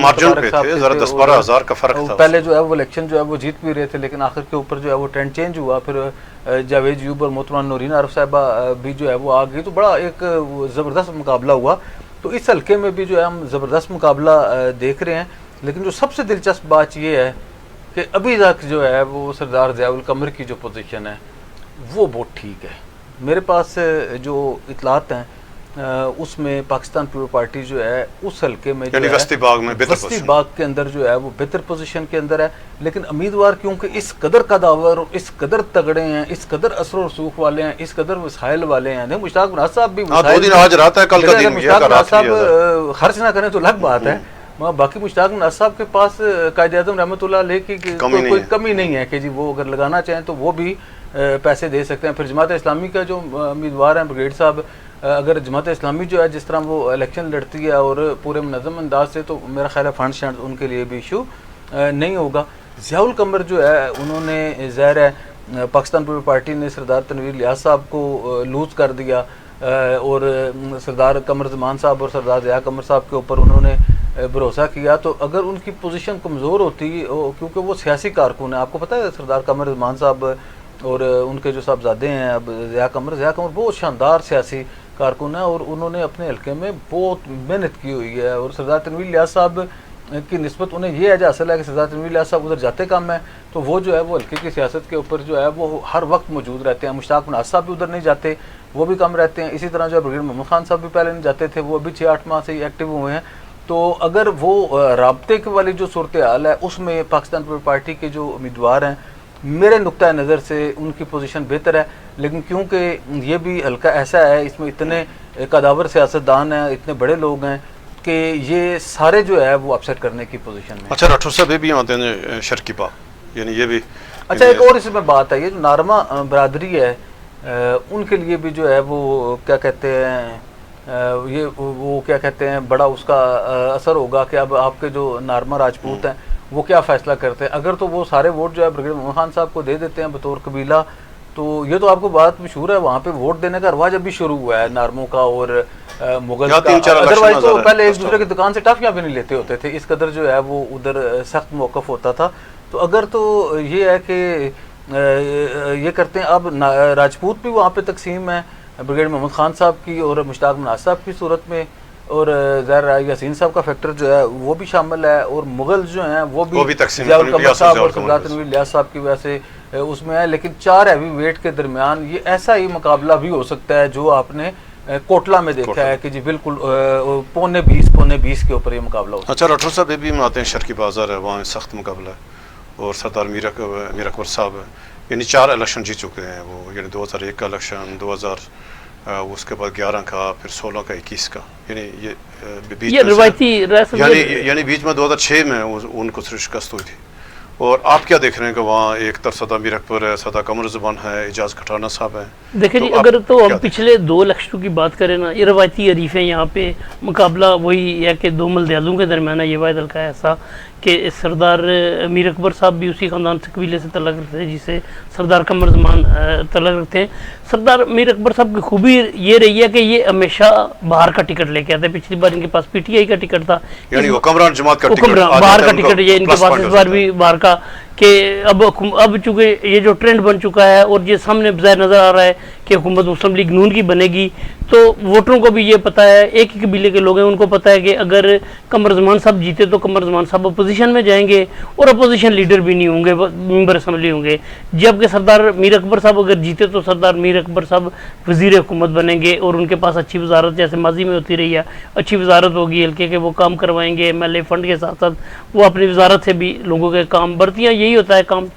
पहले जो है वो इलेक्शन जो है वो जीत भी रहे थे, लेकिन आखिर के ऊपर जो है वो ट्रेंड चेंज हुआ। फिर जावेद यूब और मोहतरमा नूरीन आरफ साहिबा भी जो है वो आ गई, तो बड़ा एक ज़बरदस्त मुकाबला हुआ। तो इस हल्के में भी जो है हम ज़बरदस्त मुकाबला देख रहे हैं। लेकिन जो सबसे दिलचस्प बात ये है कि अभी तक जो है वो सरदार ज़ियाउल कमर की जो पोजीशन है वो बहुत ठीक है। मेरे पास जो इतलात हैं उसमें पाकिस्तान पीपल्स पार्टी जो है उस हल्के में जो बस्ती बाग के अंदर जो है वो बेहतर पोजीशन के अंदर है। लेकिन उम्मीदवार क्योंकि इस कदर कदावर और इस कदर तगड़े हैं, इस कदर असर और रसूख वाले हैं, इस कदर वसाइल वाले हैं। नहीं, मुश्ताक मनाज साहब भी खर्च ना करें तो अलग बात है, बाकी मुश्ताक मनाज साहब के पास कायद-ए-आज़म रहमतुल्लाह अलैह की कोई कमी नहीं है कि जी वो अगर लगाना चाहें तो वो भी पैसे दे सकते हैं। फिर जमात इस्लामी का जो उम्मीदवार हैं ब्रिगेड साहब, अगर जमात इस्लामी जो है जिस तरह वो इलेक्शन लड़ती है और पूरे मुनज़्ज़म अंदाज से, तो मेरा ख्याल है फंड शंड उनके लिए भी इशू नहीं होगा। ज़ियाउल कमर जो है उन्होंने ज़ाहिर है पाकिस्तान पीपल्स पार्टी ने सरदार तनवीर इलियास साहब को लूज़ कर दिया और सरदार कमर ज़मान साहब और सरदार ज़िया कमर साहब के ऊपर उन्होंने भरोसा किया। तो अगर उनकी पोजीशन कमज़ोर होती, क्योंकि वो सियासी कारकुन है, आपको पता है सरदार कमर ज़मान साहब और उनके जो साहबजादे हैं अब ज़िया कमर बहुत शानदार सियासी कारकुन है और उन्होंने अपने हल्के में बहुत मेहनत की हुई है। और सरदार तनवीर लियाज साहब की निस्बत उन्हें ये एज हासिल है कि सरदार तनवीर लियाज साहब उधर जाते कम है, तो वो जो है वो हल्के की सियासत के ऊपर जो है वो हर वक्त मौजूद रहते हैं। मुश्ताक मनाज साहब भी उधर नहीं जाते, वो भी कम रहते हैं। इसी तरह जो है ब्रिगेडियर मोहम्मद खान साहब भी पहले नहीं जाते थे, वो अभी 6-8 माह से ही एक्टिव हुए हैं। तो अगर वो राब्ते के वाली जो सूरत हाल है उसमें पाकिस्तान पीपल्स पार्टी के जो उम्मीदवार हैं, मेरे नुक्ता नज़र से उनकी पोजीशन बेहतर है। लेकिन क्योंकि ये भी हल्का ऐसा है, इसमें इतने कदावर सियासतदान हैं, इतने बड़े लोग हैं कि ये सारे जो है वो अपसेट करने की पोजीशन में। अच्छा, राठौर साहब ये भी आते हैं शर्की पा, यानी ये भी। अच्छा, एक और इसमें बात है, ये जो नारमा बरादरी है उनके लिए भी जो है वो क्या कहते हैं, ये वो क्या कहते हैं, बड़ा उसका असर होगा कि अब आपके जो नारमा राजपूत हैं वो क्या फ़ैसला करते हैं। अगर तो वो सारे वोट जो है ब्रिगेडियर मोहम्मद खान साहब को दे देते हैं बतौर कबीला, तो ये तो आपको बात मशहूर है, वहाँ पे वोट देने का रवाज अभी शुरू हुआ है नारमों का और मुगल का। अदरवाइज तो पहले एक दूसरे की दुकान से टॉफियाँ भी नहीं लेते होते थे, इस कदर जो है वो उधर सख्त मौक़िफ़ होता था। तो अगर तो ये है कि ये करते हैं, अब राजपूत भी वहाँ पे तकसीम है ब्रिगेडियर मोहम्मद खान साहब की और मुश्ताक मनाज साहब की सूरत में, और ज़ाहिर यासीन साहब का फैक्टर जो है वो भी शामिल है, और मुग़ल जो हैं वो भी ज़ियाउल कमर साहब और सरदार तनवीर लियाज साहब की वजह से उसमें है। लेकिन 4 हैवी वेट के दरमियान ये ऐसा ही मुकाबला भी हो सकता है जो आपने कोटला में देखा है कि जी बिल्कुल 19:20 के ऊपर ये मुकाबला हो। अच्छा, राठौर साहब ये भी आते हैं शर्की बाजार है, वहाँ सख्त मुकाबला है, और सरदार मीर अकबर साहब है, यानी 4 इलेक्शन जीत चुके हैं वो, यानी 2001 का इलेक्शन, 2000 उसके बाद 11 का, फिर 16 का, 21 का, यानी ये बीच में रवायती यानी बीच में 2006 में उनको शिकस्त हुई थी। और आप क्या देख रहे हैं कि वहाँ एक तरफ सदा मीर अकबर है, सदा कमर ज़ुबान है, एजाज खटाना साहब हैं। देखिए जी, अगर तो हम पिछले 2 इलेक्शनों की बात करें ना, ये रवायती हरीफें यहाँ पे मुकाबला वही है कि 2 मलदयालों के दरमियान ये वायद हल्का ऐसा कि सरदार मीर अकबर साहब भी उसी ख़ानदान से कबीले से तल्लुक़ रखते हैं जिसे सरदार कमर ज़मान तल्लुक़ रखते हैं। सरदार मीर अकबर साहब की खूबी ये रही है कि ये हमेशा बाहर का टिकट लेके आते हैं। पिछली बार इनके पास PTI का टिकट था, यानी हुक्मरान जमात का बाहर का टिकट, ये इनके पास इस बार भी बाहर का, कि अब चूँकि ये जो ट्रेंड बन चुका है और ये सामने ज़ाहिर नज़र आ रहा है कि हुकूमत मुस्लिम लीग नून की बनेगी, तो वोटरों को भी ये पता है, एक ही कबीले के लोग हैं, उनको पता है कि अगर कमर ज़मान साहब जीते तो कमर ज़मान साहब अपोजिशन में जाएंगे और अपोजिशन लीडर भी नहीं होंगे, मेंबर असम्बली होंगे। जबकि सरदार मीर अकबर साहब अगर जीते तो सरदार मीर अकबर साहब वज़ीर हुकूमत बनेंगे और उनके पास अच्छी वजारत, जैसे माजी में होती रही है, अच्छी वजारत होगी हल्के के, वो काम करवाएंगे MLA फंड के साथ साथ, वो अपनी वजारत से भी लोगों के काम बरतियाँ, यही होता है काम,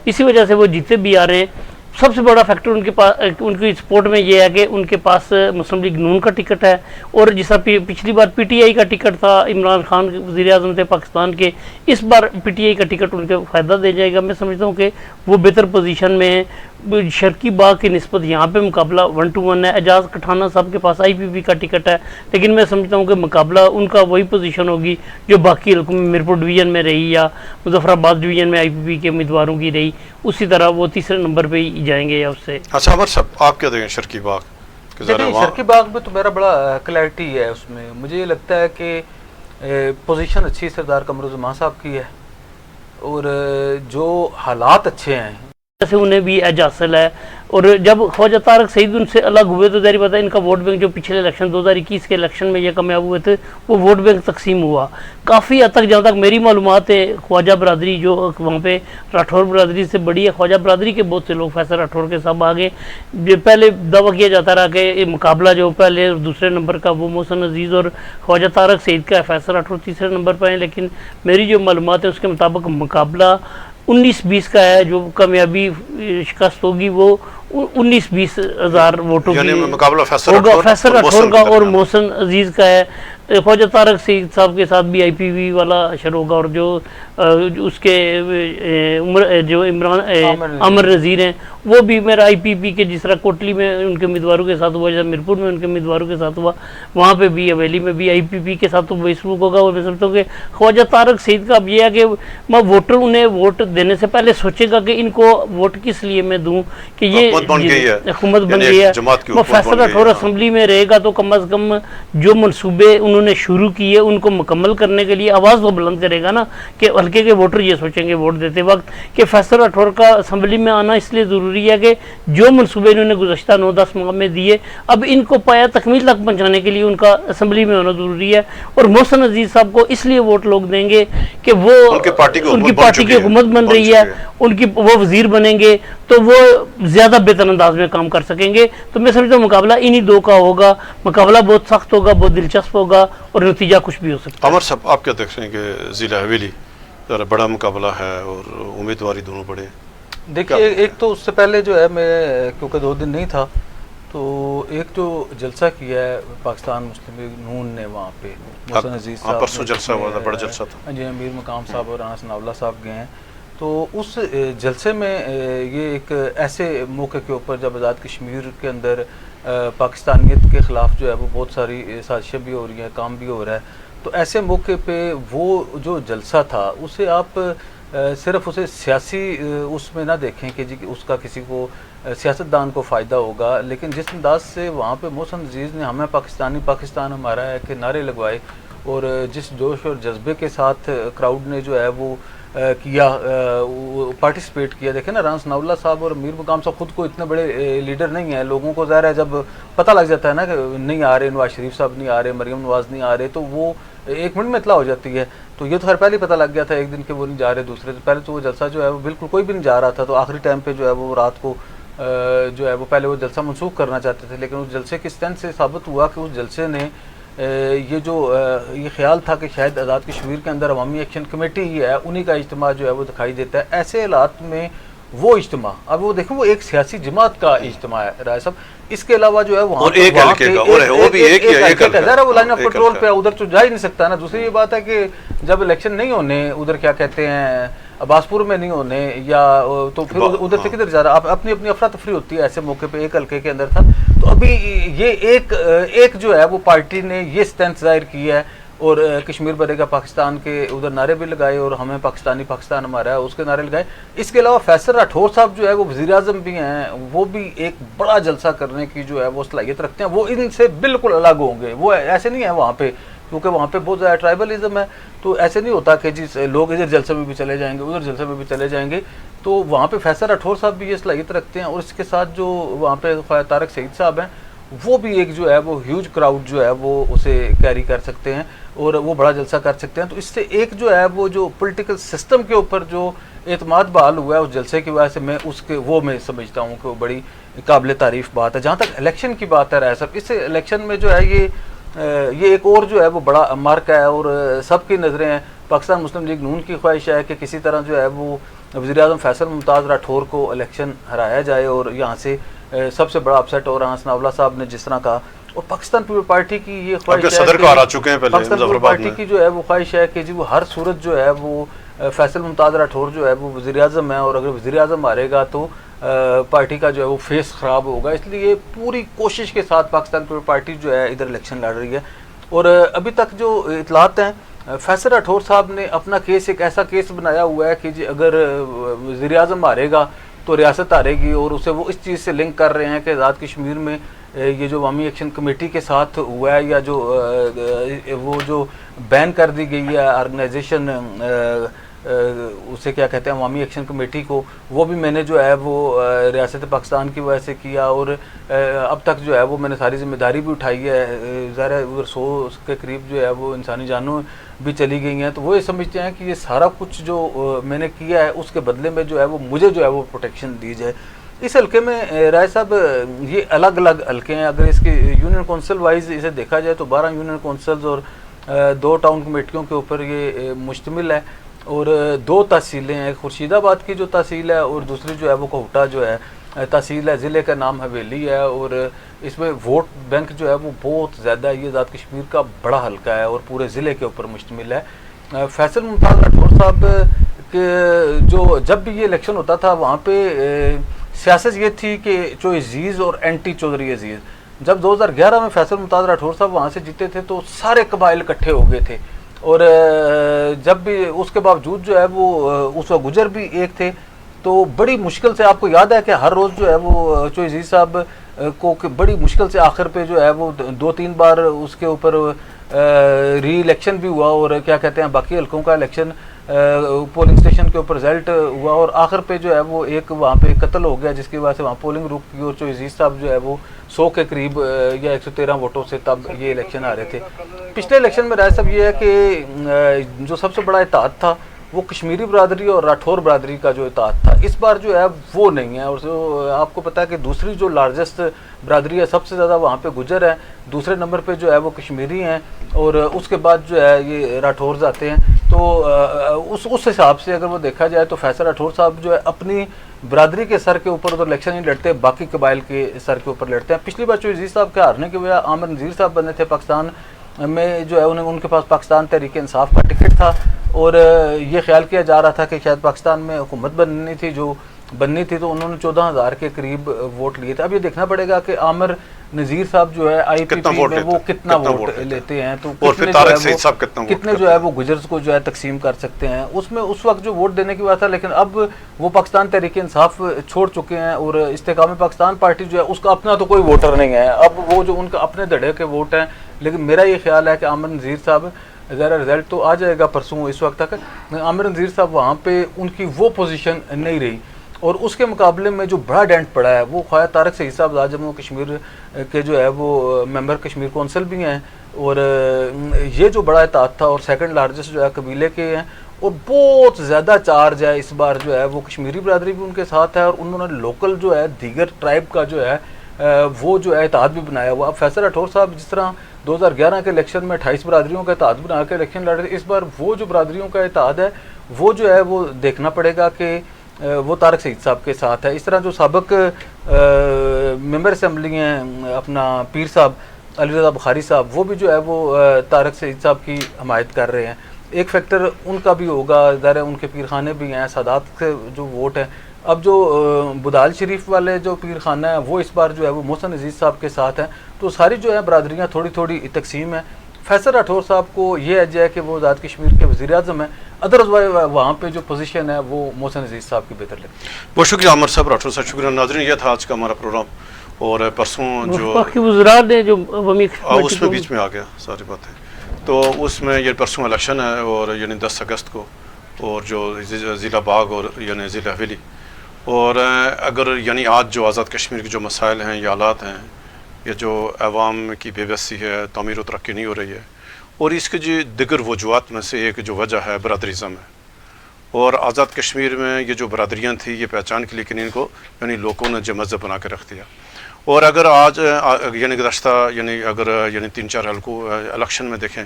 इसी वजह से वो जीते भी आ रहे हैं। सबसे बड़ा फैक्टर उनके पास, उनकी सपोर्ट में ये है कि उनके पास मुस्लिम लीग नून का टिकट है, और जिस पिछली बार PTI का टिकट था, इमरान खान वज़ीर आज़म थे पाकिस्तान के, इस बार PTI का टिकट उनको फ़ायदा दे जाएगा। मैं समझता हूँ कि वो बेहतर पोजीशन में है। शर्की बाग की निस्बत यहाँ पे मुकाबला 1 to 1 है। एजाज खटाना साहब के पास IPP का टिकट है, लेकिन मैं समझता हूँ कि मुकाबला उनका वही पोजीशन होगी जो बाकी हल्कों में मीरपुर डिवीज़न में रही या मुजफ्फराबाद डिवीज़न में IPP के उम्मीदवारों की रही, उसी तरह वो तीसरे नंबर पर ही जाएंगे या उससे। अच्छा अमर साहब, आप क्या देंगे शर्की बाग? शर्की बाग में तो मेरा बड़ा क्लैरिटी है उसमें, मुझे ये लगता है कि पोजीशन अच्छी सरदार कमर ज़मान साहब की है, और जो हालात अच्छे हैं जैसे उन्हें भी एज हासिल है। और जब ख्वाजा तारक सईद उनसे अलग हुए तो जारी पता है इनका वोट बैंक जो पिछले इलेक्शन 2021 के इलेक्शन में ये कामयाब हुए थे, वो वोट बैंक तकसीम हुआ काफ़ी हद तक। जहाँ तक मेरी मालूमात है, ख्वाजा बरादरी जो वहाँ पे राठौर बरादरी से बड़ी है, ख्वाजा बरादरी के बहुत से लोग फैसल राठौर के साथ आगे। पहले दावा किया जाता रहा कि मुकाबला जो पहले और दूसरे नंबर का वो मोहसिन अजीज़ और ख्वाजा तारक सईद का है, फैसल राठौर तीसरे नंबर पर है। लेकिन मेरी जो मालूमात है उसके मुताबिक मुकाबला 19-20 का है। जो कामयाबी शिकस्त होगी वो 19-20 हज़ार वोटों की मुकाबला होगा, फैसल राठौर का और मोहसिन अजीज़ का है। ख्वाजा तारक सईद साहब के साथ भी IPP वाला अशर होगा, और जो उसके जो इमरान आमिर नज़ीर हैं वो भी मेरा IPP के, जिस तरह कोटली में उनके उम्मीदवारों के साथ हुआ, जैसे मीरपुर में उनके उम्मीदवारों के साथ हुआ, वहाँ पे भी हवेली में भी IPP के साथ तो वही सलूक होगा। और मैं समझता हूँ कि ख्वाजा तारक सईद का अब ये है कि मैं वोटर उन्हें वोट देने से पहले सोचेगा कि इनको वोट किस लिए मैं दूँ, कि ये हुकूमत बन गई है। मैं फैसल राठौर असम्बली में रहेगा तो कम अज़ कम जो मनसूबे उन्होंने शुरू किए उनको मुकम्मल करने के लिए आवाज़ तो बुलंद करेगा ना, कि हल्के के वोटर ये सोचेंगे वोट देते वक्त कि फैसल राठौर का असम्बली में आना इसलिए ज़रूरी ज़रूरी है कि जो मनसूबे इन्होंने गुज़श्ता 9-10 माह में दिए, अब इनको पाया तकमील तक पहुँचाने के लिए उनका असम्बली में होना ज़रूरी है। और मोहसिन अजीज़ साहब को इसलिए वोट लोग देंगे कि वो उनकी पार्टी की हुकूमत बन रही है, उनकी वो वज़ीर बनेंगे तो वो ज़्यादा बेहतर अंदाज में काम कर सकेंगे। तो मैं समझता हूँ मुकाबला इन्हीं दो का होगा, मुकाबला बहुत सख्त होगा, बहुत दिलचस्प होगा और नतीजा कुछ भी हो सकता है। अमर साहब, आप क्या देखते हैं कि ज़िला हवेली ज़रा बड़ा मुकाबला है और उम्मीदवारी दोनों बड़े? देखिए, एक तो उससे पहले जो है, मैं क्योंकि 2 दिन नहीं था, तो एक जो जलसा किया है पाकिस्तान मुस्लिम लीग नून ने वहाँ पे, मोहसिन अजीज़ साहब परसों जलसा हुआ था, बड़ा जलसा था जी, अमीर मकाम साहब और राना सनाउल्लाह साहब गए हैं। तो उस जलसे में ये एक ऐसे मौके के ऊपर जब आज़ाद कश्मीर के अंदर पाकिस्तानियत के ख़िलाफ़ जो है वो बहुत सारी साजिशें भी हो रही हैं, काम भी हो रहा है, तो ऐसे मौके पे वो जो जलसा था उसे आप सिर्फ उसे सियासी उसमें ना देखें कि जी उसका किसी को सियासतदान को फ़ायदा होगा, लेकिन जिस अंदाज से वहाँ पे मोहसिन अजीज़ ने हमें पाकिस्तानी, पाकिस्तान हमारा है के नारे लगवाए और जिस जोश और जज्बे के साथ क्राउड ने जो है वो किया, पार्टिसिपेट किया। देखें ना, राना सनाउल्लाह साहब और मीर मुकाम साहब खुद को इतने बड़े लीडर नहीं हैं, लोगों को ज़ाहिर है जब पता लग जाता है ना कि नहीं आ रहे, नवाज शरीफ साहब नहीं आ रहे, मरीम नवाज नहीं आ रहे, तो वो 1 मिनट में इतला हो जाती है। तो ये तो खैर पहले ही पता लग गया था एक दिन के वो नहीं जा रहे, दूसरे दिन पहले तो वो जलसा जो है वो बिल्कुल कोई भी नहीं जा रहा था, तो आखिरी टाइम पे जो है वो रात को जो है वो पहले वो जलसा मनसूख करना चाहते थे, लेकिन उस जलसे की स्ट्रेंथ से साबित हुआ कि उस जलसे ने ये जो ये ख्याल था कि शायद आज़ाद कश्मीर के अंदर अवामी एक्शन कमेटी ही है, उन्हीं का इज्तिमा जो है वो दिखाई देता है। ऐसे हालात में वो इज्तिमा, अब वो देखें वो एक सियासी जमात का इज्तिमा है राय साहब, इसके अलावा जो है वहाँ वो लाइन ऑफ कंट्रोल पे उधर तो जा ही नहीं सकता ना। दूसरी ये बात है कि जब इलेक्शन नहीं होने उधर क्या कहते हैं अब्बासपुर में नहीं होने या तो फिर उधर से किधर जा रहा, अपनी अपनी अफरा तफरी होती है ऐसे मौके पे, एक हल्के के अंदर था। तो अभी ये एक जो है वो पार्टी ने ये स्ट्रेंथ जाहिर की है और कश्मीर बनेगा पाकिस्तान के उधर नारे भी लगाए और हमें पाकिस्तानी, पाकिस्तान हमारा है उसके नारे लगाए। इसके अलावा फैसल राठौर साहब जो है वो वज़ीर आज़म भी हैं, वो भी एक बड़ा जलसा करने की जो है वो सलाहियत रखते हैं, वो इनसे बिल्कुल अलग होंगे, वो ऐसे नहीं है वहाँ पे, क्योंकि वहाँ पे बहुत ज़्यादा ट्राइबलिज्म है, तो ऐसे नहीं होता कि जी लोग इधर जलसे में भी चले जाएंगे उधर जलसे में भी चले जाएंगे। तो वहाँ पे फैसल राठौर साहब भी ये सलाहियत रखते हैं और इसके साथ जो वहाँ पे तारक सईद साहब हैं वो भी एक जो है वो ह्यूज क्राउड जो है वो उसे कैरी कर सकते हैं और वो बड़ा जलसा कर सकते हैं। तो इससे एक जो है वो जो पॉलिटिकल सिस्टम के ऊपर जो एतमाद बहाल हुआ है उस जलसे की वजह से, मैं उसके वो मैं समझता हूँ कि वो बड़ी काबिल तारीफ़ बात है। जहाँ तक इलेक्शन की बात है राय साहब, इस इलेक्शन में जो है ये एक और जो है वो बड़ा मार्क है और सबकी नज़रें हैं। पाकिस्तान मुस्लिम लीग नून की ख्वाहिश है कि किसी तरह जो है वो वज़ीर आज़म फैसल मुमताज़ राठौर को इलेक्शन हराया जाए और यहाँ से सबसे बड़ा अपसेट हो रहा सनाउल्लाह साहब ने जिस तरह कहा, और पाकिस्तान पीपल पार्टी की ये ख्वाहिश है, सदर को हरा चुके हैं पहले, पाकिस्तान पीपल पार्टी की जो है वो ख्वाहिश है कि जी वो हर सूरत जो है वो फैसल मुमताज़ राठौर जो है वो वज़ीर आज़म है और अगर वज़ीर आज़म हारेगा तो पार्टी का जो है वो फेस ख़राब होगा। इसलिए पूरी कोशिश के साथ पाकिस्तान पीपल पार्टी जो है इधर इलेक्शन लड़ रही है। और अभी तक जो इतलात हैं, फैसल राठौर साहब ने अपना केस एक ऐसा केस बनाया हुआ है कि जी अगर वज़ीर आज़म हारेगा तो रियासत हारेगी, और उसे वो इस चीज़ से लिंक कर रहे हैं कि आज़ाद कश्मीर में ये जो अवामी एक्शन कमेटी के साथ हुआ है या जो वो जो बैन कर दी गई है ऑर्गेनाइजेशन, उसे क्या कहते हैं अवामी एक्शन कमेटी को, वो भी मैंने जो है वो रियासत पाकिस्तान की वजह से किया और अब तक जो है वो मैंने सारी जिम्मेदारी भी उठाई है। ज़ाहिर उधर 100 के करीब जो है वो इंसानी जानों भी चली गई हैं। तो वो ये समझते हैं कि ये सारा कुछ जो मैंने किया है उसके बदले में जो है वो मुझे जो है वो प्रोटेक्शन दी जाए। इस हल्के में राय साहब ये अलग अलग हल्के हैं, अगर इसके यूनियन कौंसिल वाइज इसे देखा जाए तो 12 यूनियन कौंसिल्स और 2 टाउन कमेटियों के ऊपर ये मुश्तमिल है और 2 तहसीलें हैं, खुर्शीदाबाद की जो तहसील है और दूसरी जो है वो कोहटा जो है तहसील है, ज़िले का नाम हवेली है और इसमें वोट बैंक जो है वो बहुत ज़्यादा, ये आज़ाद कश्मीर का बड़ा हल्का है और पूरे ज़िले के ऊपर मुश्तमिल है। फैसल मुमताज़ राठौर साहब के जो जब भी ये इलेक्शन होता था वहाँ पे सियासत ये थी कि चो अजीज़ और एंटी चौधरी अजीज़। जब 2011 में फैसल मुमताज़ राठौर साहब वहाँ से जीते थे तो सारे कबाइल इकट्ठे हो गए थे और जब भी उसके बावजूद जो है वो उस वक्त गुजर भी एक थे, तो बड़ी मुश्किल से, आपको याद है कि हर रोज़ जो है वो चो अजीज़ साहब को बड़ी मुश्किल से आखिर पे जो है वो 2-3 बार उसके ऊपर री इलेक्शन भी हुआ और क्या कहते हैं बाकी हल्कों का इलेक्शन पोलिंग स्टेशन के ऊपर रिजल्ट हुआ और आखिर पे जो है वो एक वहाँ पे कत्ल हो गया, जिसकी वजह से वहाँ पोलिंग रुक गई और जो अजीज साहब जो है वो 100 के करीब या 113 वोटों से तब ये इलेक्शन आ रहे थे। पिछले इलेक्शन में राय साहब ये है कि जो सबसे बड़ा इत्तेहाद था वो कश्मीरी बरादरी और राठौर बरादरी का जो इत्तेहाद था, इस बार जो है वो नहीं है। और जो आपको पता है कि दूसरी जो लार्जेस्ट बरादरी है, सबसे ज़्यादा वहाँ पे गुजर है, दूसरे नंबर पे जो है वो कश्मीरी हैं और उसके बाद जो है ये राठौर आते हैं। तो उस हिसाब से अगर वो देखा जाए तो फैसल राठौर साहब जो है अपनी बरादरी के सर के ऊपर तो इलेक्शन नहीं लड़ते, बाकी कबाइल के सर के ऊपर लड़ते हैं। पिछली बार जो अजीज साहब के हारने की वजह आमिर नज़ीर साहब बने थे पाकिस्तान में, जो है उनके पास पाकिस्तान तहरीक इंसाफ का टिकट था और ये ख्याल किया जा रहा था कि शायद पाकिस्तान में हुकूमत बननी थी तो उन्होंने 14,000 के करीब वोट लिए थे। अब ये देखना पड़ेगा कि आमिर नज़ीर साहब जो है IPP में वो कितना वोट लेते हैं, तो कितने जो है वो गुजर्स को जो है तकसीम कर सकते हैं। उसमें उस वक्त जो वोट देने की बात है, लेकिन अब वो पाकिस्तान तहरीक इंसाफ छोड़ चुके हैं और इस्तेकाम पाकिस्तान पार्टी जो है उसका अपना तो कोई वोटर नहीं है, अब वो जो उनका अपने धड़े के वोट हैं। लेकिन मेरा ये ख्याल है कि आमिर नज़ीर साहब, ज़रा रिजल्ट तो आ जाएगा परसों, इस वक्त तक आमिर नज़ीर साहब वहाँ पे उनकी वो पोजीशन नहीं रही और उसके मुकाबले में जो बड़ा डेंट पड़ा है वो ख्वाजा तारक सईद साहब आज जम्मू कश्मीर के जो है वो मेंबर कश्मीर कौंसिल भी हैं और ये जो बड़ा इत्तेहाद था और सेकंड लार्जेस्ट जो है कबीले के हैं और बहुत ज़्यादा चार्ज है इस बार जो है वो कश्मीरी बरादरी भी उनके साथ है और उन्होंने लोकल जो है दीगर ट्राइब का जो है वो जो है इत्तेहाद भी बनाया हुआ। अब फैसल राठौर साहब जिस तरह 2011 के इलेक्शन में 28 बरादरियों का इत्तेहाद बना के इलेक्शन लड़ रहे थे, इस बार वो जो बरादरियों का इत्तेहाद है वो जो है वो देखना पड़ेगा कि वो तारक सईद साहब के साथ है। इस तरह जो साबिक मेंबर असम्बली हैं अपना पीर साहब अली रज़ा बुखारी साहब, वो भी जो है वो तारक सईद साहब की हमायत कर रहे हैं। एक फैक्टर उनका भी होगा, ज़रा उनके पीर खाने भी हैं, सादात के जो वोट हैं। अब जो बुदाल शरीफ वाले जो पीर खाना है वो इस बार जो है वो मोहसिन अजीज़ साहब के साथ हैं, तो सारी जो है बरादरियाँ थोड़ी थोड़ी तकसीम है। फैसल राठौर साहब को ये एज है कि वो आज़ाद कश्मीर के वज़ीर आज़म है, अदरवाइज वहाँ पे जो पोजीशन है वो मोहसिन अजीज़ साहब की बेहतर लगती है। बहुत शुक्रिया आमिर साहब, राठौर साहब शुक्रिया। नाज़रीन, यह था आज का हमारा प्रोग्राम और परसों जो वज़रात ने जो उसमें बीच में आ गया सारी बातें, तो उसमें ये परसों इलेक्शन है और यानी 10 अगस्त को, और जो ज़िला बाग और यानी ज़िला हवेली, और अगर यानी आज जो आज़ाद कश्मीर के जो मसाइल हैं या हालात हैं, या जो अवाम की बेबसी है, तमीर व तरक्की नहीं हो रही है, और इसके जो दिगर वजूहत में से एक जो वजह है बरादरीज़म है। और आज़ाद कश्मीर में ये जो बरादरियाँ थी ये पहचान की, लेकिन इनको यानी लोगों ने जो मज़हब बना के रख दिया। और अगर आज यानी गुज़श्ता यानी अगर यानी 3-4 हल्कों इलेक्शन में देखें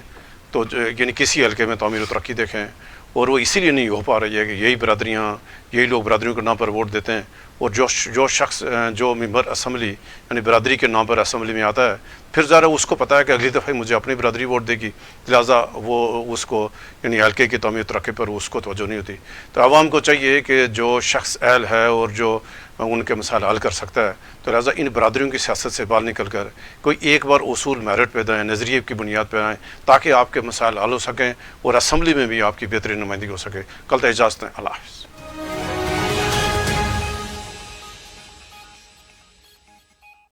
तो यानी किसी हल्के में तमीर व तरक्की देखें, और वो इसीलिए नहीं हो पा रही है कि यही बरादरियाँ, यही लोग बरादरियों के नाम पर वोट देते हैं, और जो शख्स जो मेंबर असम्बली यानी बरादरी के नाम पर असम्बली में आता है, फिर ज़रा उसको पता है कि अगली दफ़ा मुझे अपनी बरादरी वोट देगी, लिहाजा वो उसको यानी हल्के की तमीर तरक्की पर उसको तवज्जो नहीं होती। तो आवाम को चाहिए कि जो शख्स अहल है और जो उनके मसाइल हल कर सकता है, तो लिहाजा इन बरादरियों की सियासत से बाहर निकल कर कोई एक बार उसूल मेरिट पैदा है, नज़रिए की बुनियाद पर आएँ, ताकि आपके मसाइल हल हो सकें और असम्बली में भी आपकी बेहतरीन नुमाइंदगी हो सके। कल तक इजाज़त है, अल्लाह हाफ़िज़।